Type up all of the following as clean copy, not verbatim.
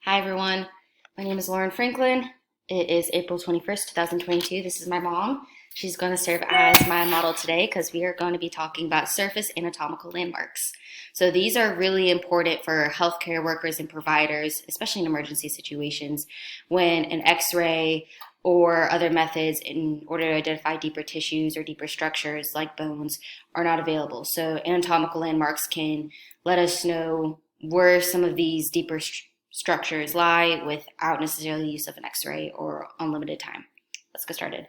Hi everyone, my name is Lauren Franklin. It is April 21st, 2022. This is my mom. She's going to serve as my model today because we are going to be talking about surface anatomical landmarks. So these are really important for healthcare workers and providers, especially in emergency situations when an x-ray or other methods in order to identify deeper tissues or deeper structures like bones are not available. So anatomical landmarks can let us know where some of these deeper structures lie without necessarily use of an x-ray or unlimited time. Let's get started.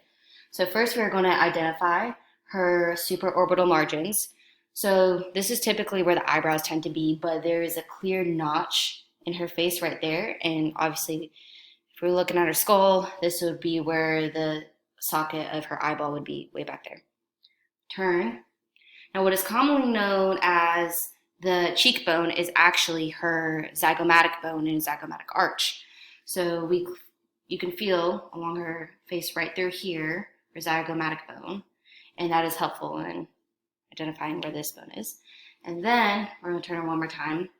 So first we're going to identify her supraorbital margins. So this is typically where the eyebrows tend to be, but there is a clear notch in her face right there. And obviously, if we're looking at her skull, this would be where the socket of her eyeball would be, way back there. Turn. Now what is commonly known as the cheekbone is actually her zygomatic bone and zygomatic arch. So you can feel along her face right through here, her zygomatic bone, and that is helpful in identifying where this bone is. And then, we're going to turn her one more time.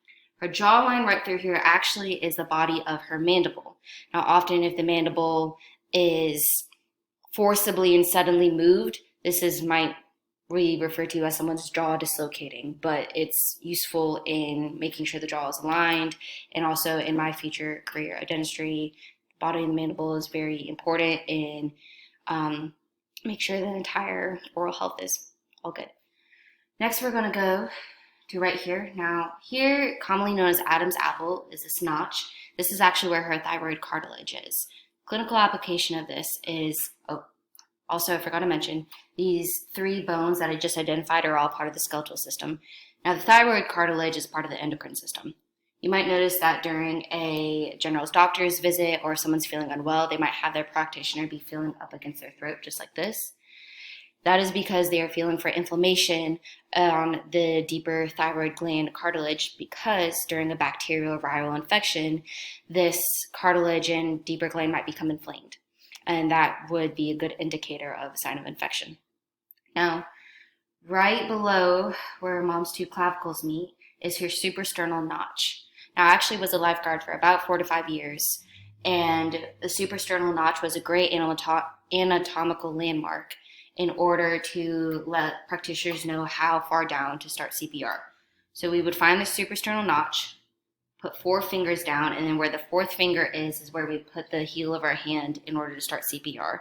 Her jawline right through here actually is the body of her mandible. Now often if the mandible is forcibly and suddenly moved, we refer to as someone's jaw dislocating, but it's useful in making sure the jaw is aligned, and also in my future career of dentistry, the body of the mandible is very important in make sure the entire oral health is all good. Next, we're going to go to right here. Now, here, commonly known as Adam's apple, is this notch. This is actually where her thyroid cartilage is. Clinical application of this is, also, I forgot to mention, these three bones that I just identified are all part of the skeletal system. Now, the thyroid cartilage is part of the endocrine system. You might notice that during a general doctor's visit or someone's feeling unwell, they might have their practitioner be feeling up against their throat just like this. That is because they are feeling for inflammation on the deeper thyroid gland cartilage, because during a bacterial or viral infection, this cartilage and deeper gland might become inflamed. And that would be a good indicator of a sign of infection. Now, right below where mom's two clavicles meet is her suprasternal notch. Now, I actually was a lifeguard for about 4 to 5 years, and the suprasternal notch was a great anatomical landmark in order to let practitioners know how far down to start CPR. So we would find the suprasternal notch, put 4 fingers down, and then where the 4th finger is where we put the heel of our hand in order to start CPR.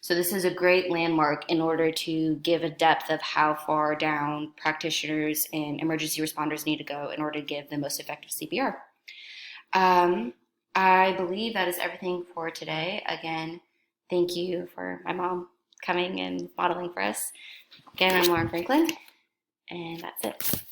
So this is a great landmark in order to give a depth of how far down practitioners and emergency responders need to go in order to give the most effective CPR. I believe that is everything for today. Again, thank you for my mom coming and modeling for us. Again, I'm Lauren Franklin, and that's it.